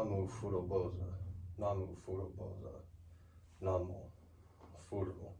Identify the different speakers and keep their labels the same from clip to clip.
Speaker 1: Namu Fudoboza, Namu Fudoboza, Namu Fudoboza.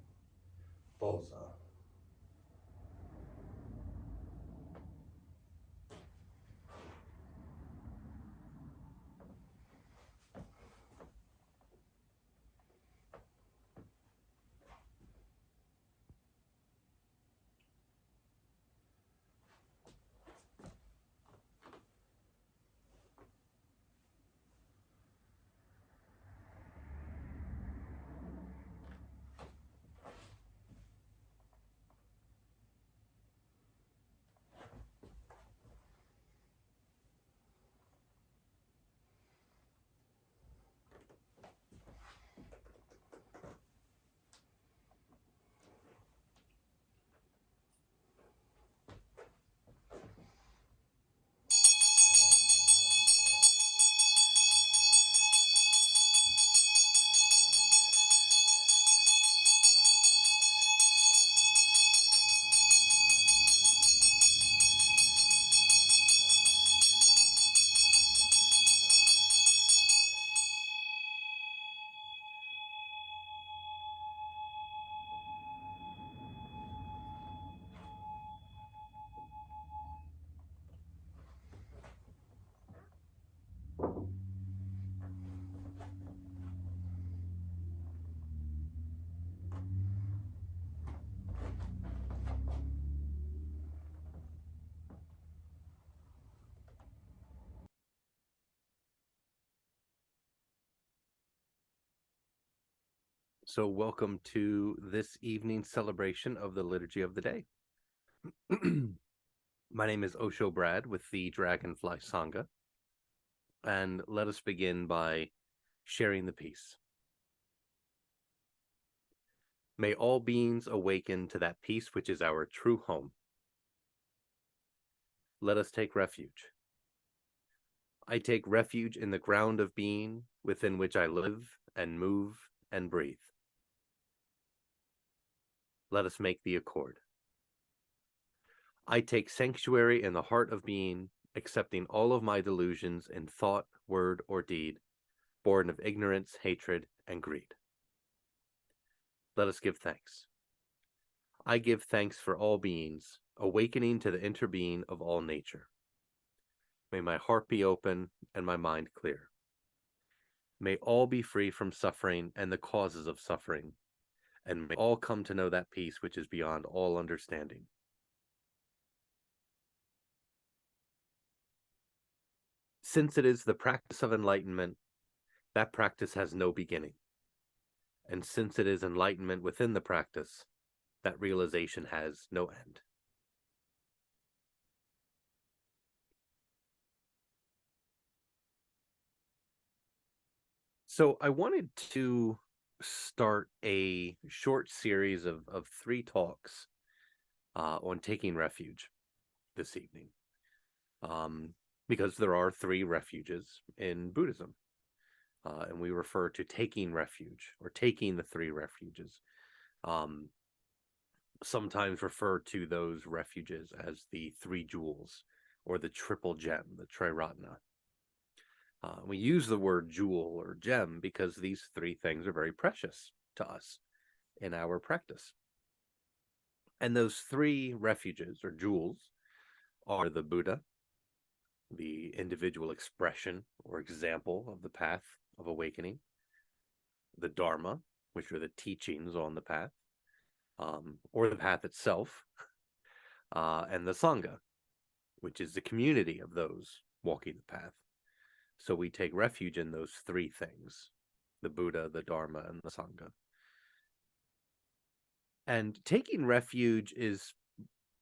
Speaker 2: So welcome to this evening's celebration of the Liturgy of the Day. My name is Osho Brad with the Dragonfly Sangha, and let us begin by sharing the peace. May all beings awaken to that peace which is our true home. Let us take refuge. I take refuge in the ground of being within which I live and move and breathe. Let us make the accord. I take sanctuary in the heart of being, accepting all of my delusions in thought, word, or deed, born of ignorance, hatred, and greed. Let us give thanks. I give thanks for all beings, awakening to the interbeing of all nature. May my heart be open and my mind clear. May all be free from suffering and the causes of suffering, and may all come to know that peace which is beyond all understanding. Since it is the practice of enlightenment, that practice has no beginning. And since it is enlightenment within the practice, that realization has no end. So I wanted to start a short series of 3 talks on taking refuge this evening, because there are 3 refuges in Buddhism, and we refer to taking refuge or taking the 3 refuges. Sometimes refer to those refuges as the 3 jewels or the triple gem, the Triratna. We use the word jewel or gem because these 3 things are very precious to us in our practice. And those 3 refuges or jewels are the Buddha, the individual expression or example of the path of awakening, the Dharma, which are the teachings on the path, or the path itself, and the Sangha, which is the community of those walking the path. So we take refuge in those 3 things, the Buddha, the Dharma, and the Sangha. And taking refuge is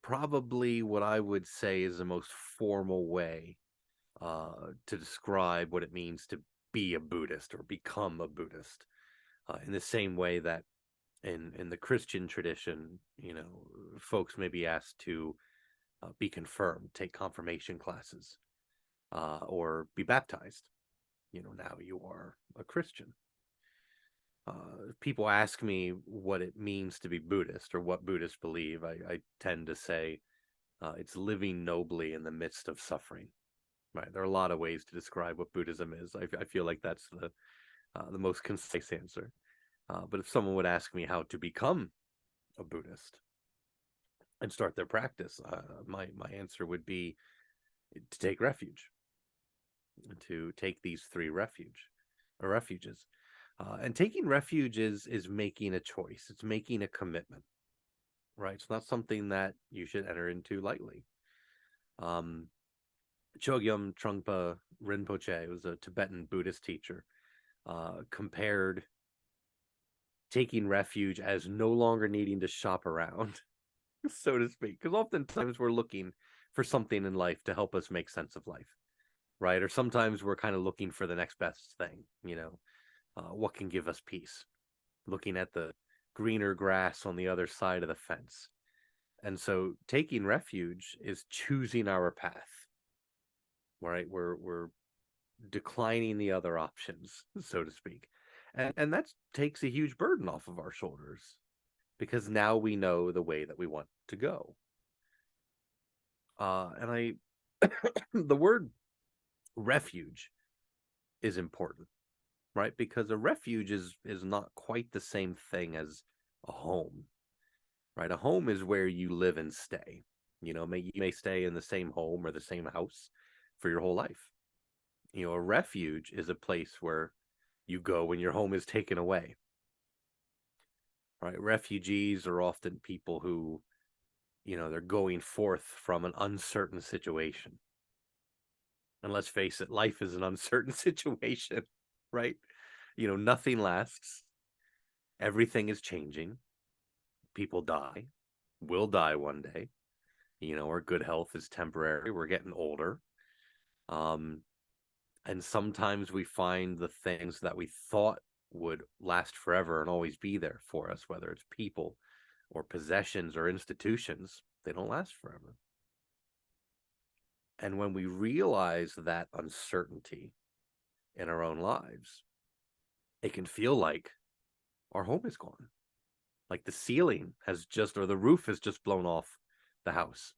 Speaker 2: probably what I would say is the most formal way to describe what it means to be a Buddhist or become a Buddhist. In the same way that in the Christian tradition, folks may be asked to be confirmed, take confirmation classes, or be baptized. Now you are a Christian. People ask me what it means to be Buddhist or what Buddhists believe. I tend to say it's living nobly in the midst of suffering. right? There are a lot of ways to describe what Buddhism is. I feel like that's the most concise answer. But if someone would ask me how to become a Buddhist and start their practice, my answer would be to take refuge, to take these three refuges. And taking refuge is making a choice. It's making a commitment, right? It's not something that you should enter into lightly. Chogyam Trungpa Rinpoche was a Tibetan Buddhist teacher, compared taking refuge as no longer needing to shop around, so to speak. Because oftentimes we're looking for something in life to help us make sense of life, right? Or sometimes we're kind of looking for the next best thing, what can give us peace, looking at the greener grass on the other side of the fence. And so taking refuge is choosing our path, right? We're declining the other options, so to speak. And that takes a huge burden off of our shoulders, because now we know the way that we want to go. And the word refuge is important, right? Because a refuge is not quite the same thing as a home, right? A home is where you live and stay. You may stay in the same home or the same house for your whole life. A refuge is a place where you go when your home is taken away, right? Refugees are often people who, they're going forth from an uncertain situation. And let's face it, life is an uncertain situation, right? Nothing lasts. Everything is changing. People die, will die one day. Our good health is temporary. We're getting older. And sometimes we find the things that we thought would last forever and always be there for us, whether it's people or possessions or institutions, they don't last forever. And when we realize that uncertainty in our own lives, it can feel like our home is gone. Like the ceiling or the roof has just blown off the house,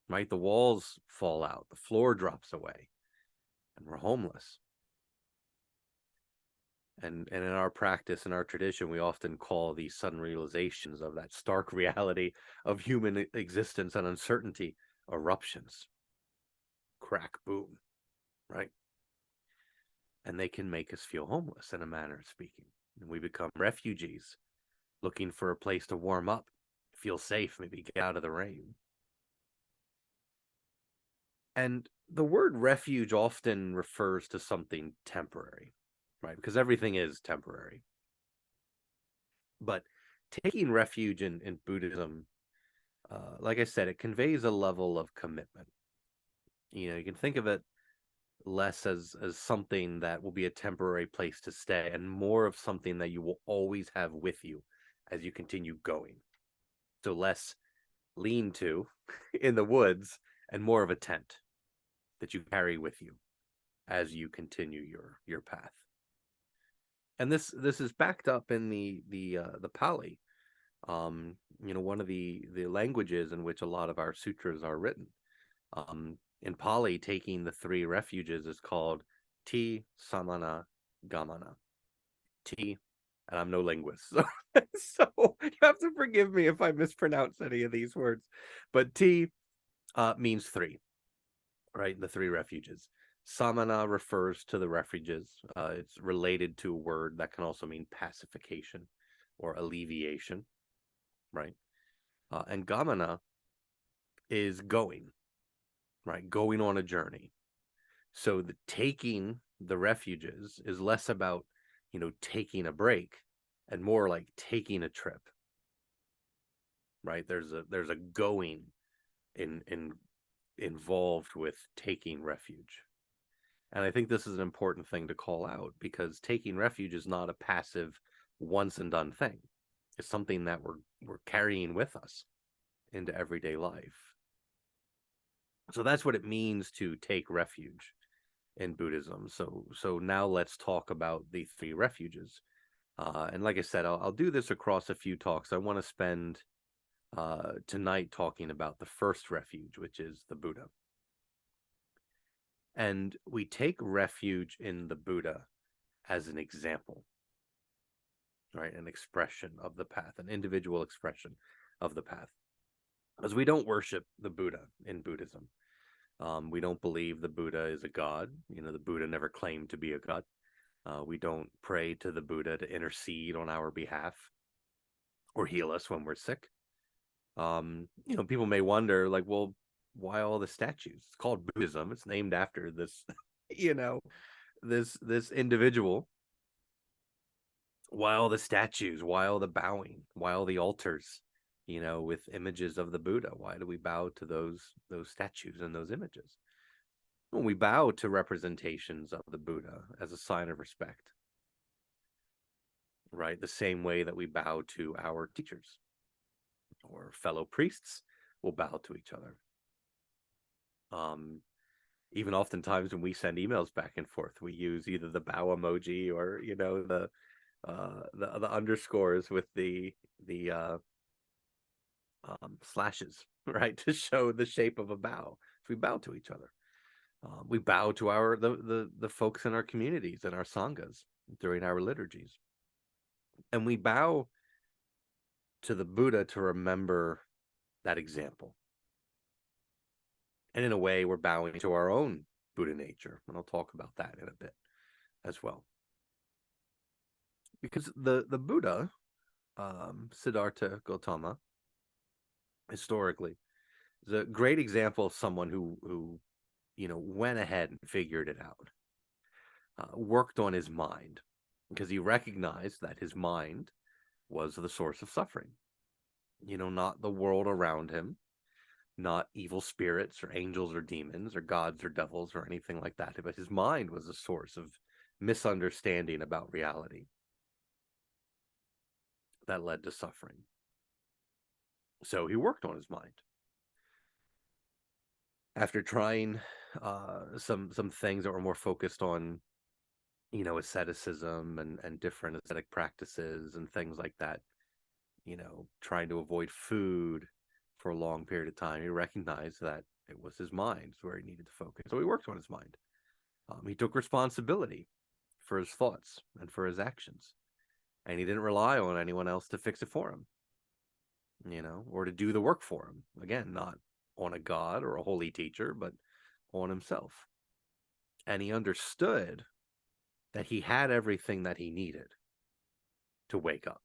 Speaker 2: right? The walls fall out, the floor drops away, and we're homeless. And in our practice, in our tradition, we often call these sudden realizations of that stark reality of human existence and uncertainty eruptions. Crack, boom, right? And they can make us feel homeless, in a manner of speaking. And we become refugees, looking for a place to warm up, feel safe, maybe get out of the rain. And the word refuge often refers to something temporary, right? Because everything is temporary. But taking refuge in Buddhism, like I said, it conveys a level of commitment. You can think of it less as something that will be a temporary place to stay, and more of something that you will always have with you as you continue going. So less lean-to in the woods and more of a tent that you carry with you as you continue your path. And this is backed up in the Pali, one of the languages in which a lot of our sutras are written. In Pali, taking the three refuges is called Ti Samana Gamana. Ti, and I'm no linguist, so you have to forgive me if I mispronounce any of these words. But Ti means three, right? The three refuges. Samana refers to the refuges. It's related to a word that can also mean pacification or alleviation, right? And Gamana is going, right? Going on a journey. So taking the refuges is less about, taking a break and more like taking a trip, right? There's a going involved with taking refuge. And I think this is an important thing to call out, because taking refuge is not a passive once and done thing. It's something that we're carrying with us into everyday life. So that's what it means to take refuge in Buddhism. So now let's talk about the three refuges. And like I said, I'll do this across a few talks. I want to spend tonight talking about the first refuge, which is the Buddha. And we take refuge in the Buddha as an example, right? An expression of the path, an individual expression of the path. Because we don't worship the Buddha in Buddhism. We don't believe the Buddha is a god. The Buddha never claimed to be a god. We don't pray to the Buddha to intercede on our behalf or heal us when we're sick. People may wonder, like, well, why all the statues? It's called Buddhism. It's named after this, this individual. Why all the statues? Why all the bowing? Why all the altars? With images of the Buddha. Why do we bow to those statues and those images? Well, we bow to representations of the Buddha as a sign of respect, right? The same way that we bow to our teachers or fellow priests will bow to each other. Even oftentimes when we send emails back and forth, we use either the bow emoji or the underscores with the slashes, right, to show the shape of a bow. So we bow to each other. We bow to the folks in our communities and our sanghas during our liturgies, and we bow to the Buddha to remember that example. And in a way, we're bowing to our own Buddha nature, and I'll talk about that in a bit as well. Because the Buddha, Siddhartha Gautama, historically, is a great example of someone who went ahead and figured it out, worked on his mind, because he recognized that his mind was the source of suffering. Not the world around him, not evil spirits or angels or demons or gods or devils or anything like that, but his mind was the source of misunderstanding about reality that led to suffering. So he worked on his mind. After trying some things that were more focused on asceticism and different ascetic practices and things like that, trying to avoid food for a long period of time, he recognized that it was his mind where he needed to focus. So he worked on his mind. He took responsibility for his thoughts and for his actions, and he didn't rely on anyone else to fix it for him, or to do the work for him. Again, not on a god or a holy teacher, but on himself. And he understood that he had everything that he needed to wake up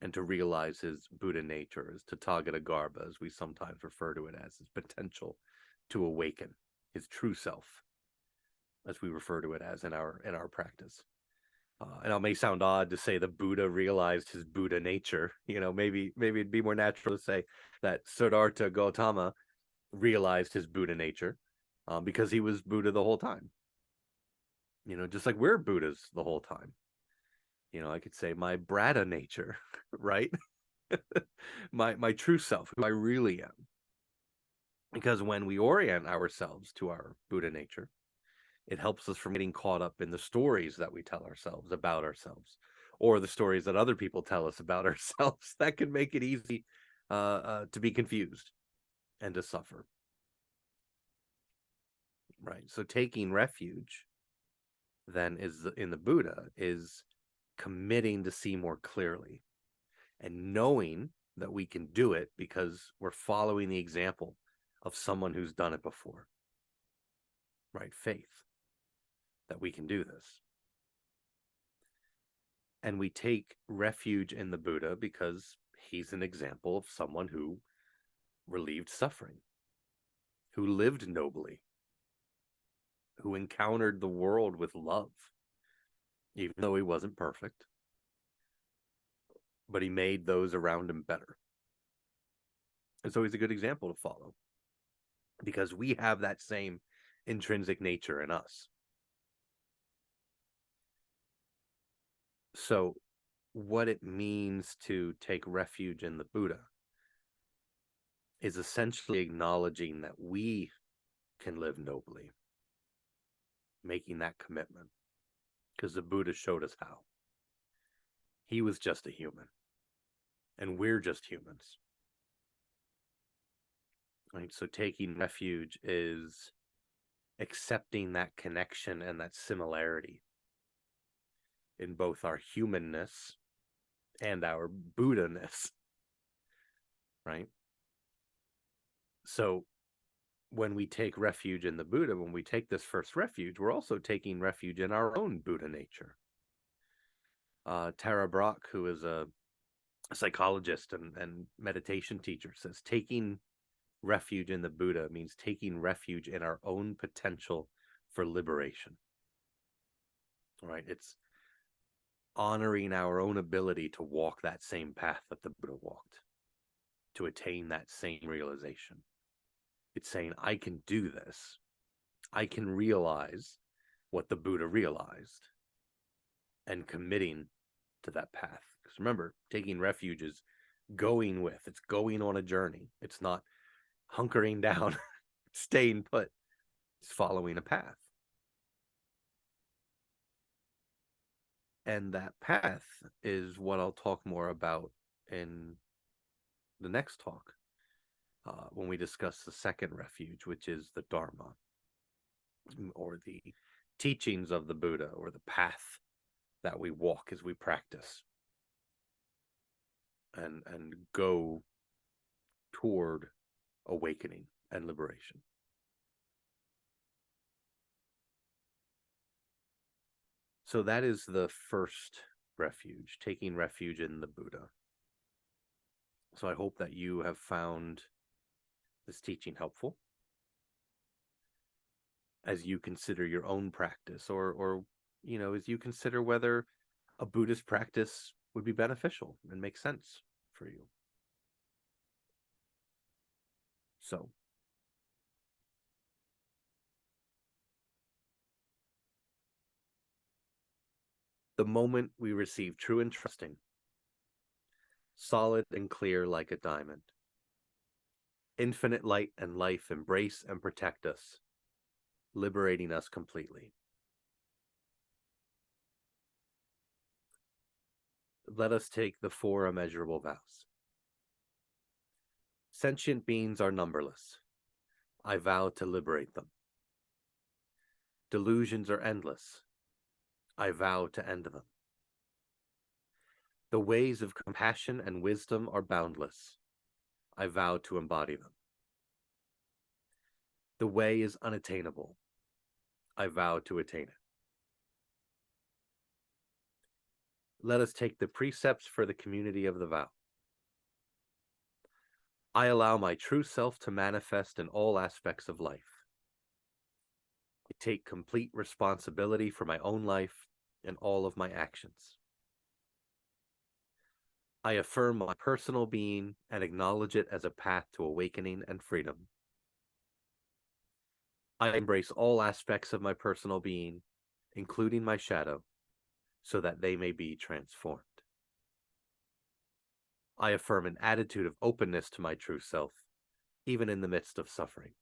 Speaker 2: and to realize his Buddha nature, his Tathagata, as we sometimes refer to it as, his potential to awaken, his true self, as we refer to it as in our practice. And it may sound odd to say the Buddha realized his Buddha nature. Maybe it'd be more natural to say that Siddhartha Gautama realized his Buddha nature because he was Buddha the whole time. Just like we're Buddhas the whole time. I could say my Brahma nature, right? my true self, who I really am. Because when we orient ourselves to our Buddha nature, it helps us from getting caught up in the stories that we tell ourselves about ourselves, or the stories that other people tell us about ourselves. That can make it easy to be confused and to suffer. Right. So taking refuge then in the Buddha is committing to see more clearly and knowing that we can do it because we're following the example of someone who's done it before. Right? Faith that we can do this. And we take refuge in the Buddha because he's an example of someone who relieved suffering, who lived nobly, who encountered the world with love, even though he wasn't perfect, but he made those around him better. And so he's a good example to follow because we have that same intrinsic nature in us. So what it means to take refuge in the Buddha is essentially acknowledging that we can live nobly, making that commitment, because the Buddha showed us how. He was just a human, and we're just humans. Right? So taking refuge is accepting that connection and that similarity in both our humanness and our Buddha-ness, right? So when we take refuge in the Buddha, when we take this first refuge, we're also taking refuge in our own Buddha nature. Tara Brach, who is a psychologist and meditation teacher, says taking refuge in the Buddha means taking refuge in our own potential for liberation. Right? It's honoring our own ability to walk that same path that the Buddha walked, to attain that same realization. It's saying, I can do this. I can realize what the Buddha realized, and committing to that path. Because remember, taking refuge is going with, it's going on a journey. It's not hunkering down, staying put. It's following a path. And that path is what I'll talk more about in the next talk, when we discuss the second refuge, which is the Dharma, or the teachings of the Buddha, or the path that we walk as we practice and go toward awakening and liberation. So that is the first refuge, taking refuge in the Buddha. So I hope that you have found this teaching helpful as you consider your own practice, or as you consider whether a Buddhist practice would be beneficial and make sense for you. So the moment we receive true and trusting, solid and clear like a diamond, infinite light and life embrace and protect us, liberating us completely. Let us take the 4 immeasurable vows. Sentient beings are numberless. I vow to liberate them. Delusions are endless. I vow to end them. The ways of compassion and wisdom are boundless. I vow to embody them. The way is unattainable. I vow to attain it. Let us take the precepts for the community of the vow. I allow my true self to manifest in all aspects of life. I take complete responsibility for my own life and all of my actions. I affirm my personal being and acknowledge it as a path to awakening and freedom. I embrace all aspects of my personal being, including my shadow, so that they may be transformed. I affirm an attitude of openness to my true self, even in the midst of suffering.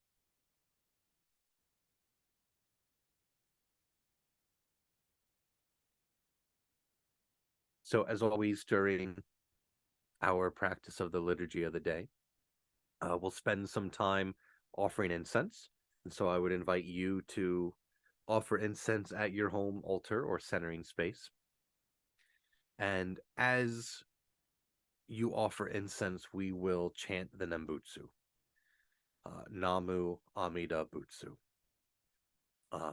Speaker 2: So, as always, during our practice of the liturgy of the day, we'll spend some time offering incense. And so I would invite you to offer incense at your home altar or centering space. And as you offer incense, we will chant the Nembutsu, Namu Amida Butsu,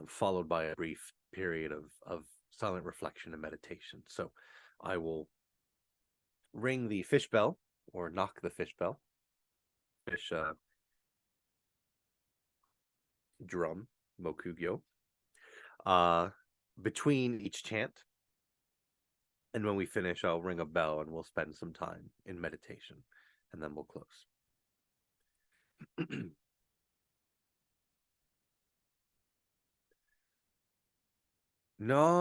Speaker 2: followed by a brief period of silent reflection and meditation. So I will ring the fish bell, or knock the fish bell, fish drum, Mokugyo, between each chant. And when we finish, I'll ring a bell and we'll spend some time in meditation, and then we'll close. Namu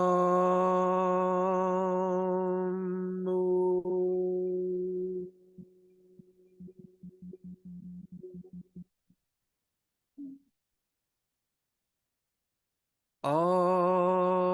Speaker 2: Amida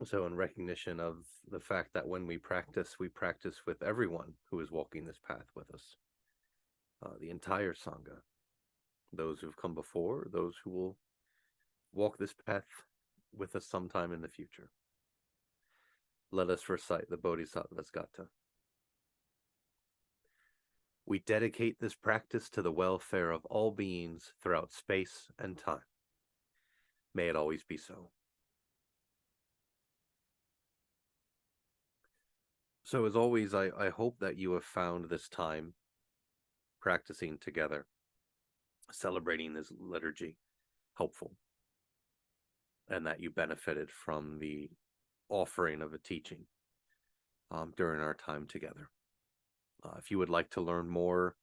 Speaker 2: So in recognition of the fact that when we practice with everyone who is walking this path with us, the entire Sangha, those who've come before, those who will walk this path with us sometime in the future. Let us recite the Bodhisattva's Gatha. We dedicate this practice to the welfare of all beings throughout space and time. May it always be so. So as always, I hope that you have found this time practicing together, celebrating this liturgy, helpful, and that you benefited from the offering of a teaching during our time together. If you would like to learn more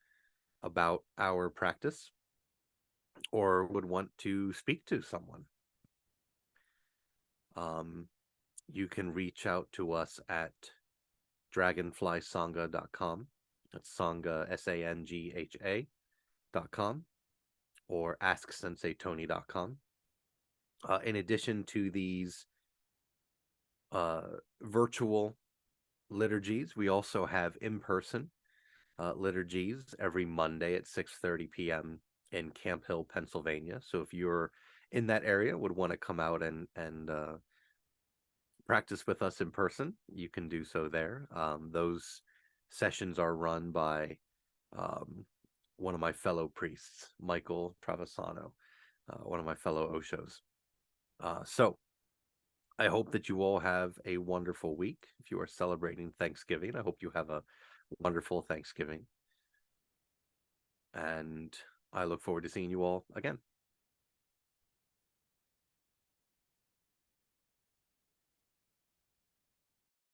Speaker 2: about our practice or would want to speak to someone, you can reach out to us at dragonflysangha.com. That's Sangha, SANGHA.com, or AskSenseiTony.com. In addition to these virtual liturgies, we also have in-person liturgies every Monday at 6:30 p.m. in Camp Hill, Pennsylvania. So if you're in that area, would want to come out and practice with us in person, you can do so there. Those sessions are run by one of my fellow priests, Michael Travisano, one of my fellow Oshos. So I hope that you all have a wonderful week. If you are celebrating Thanksgiving, I hope you have a wonderful Thanksgiving. And I look forward to seeing you all again.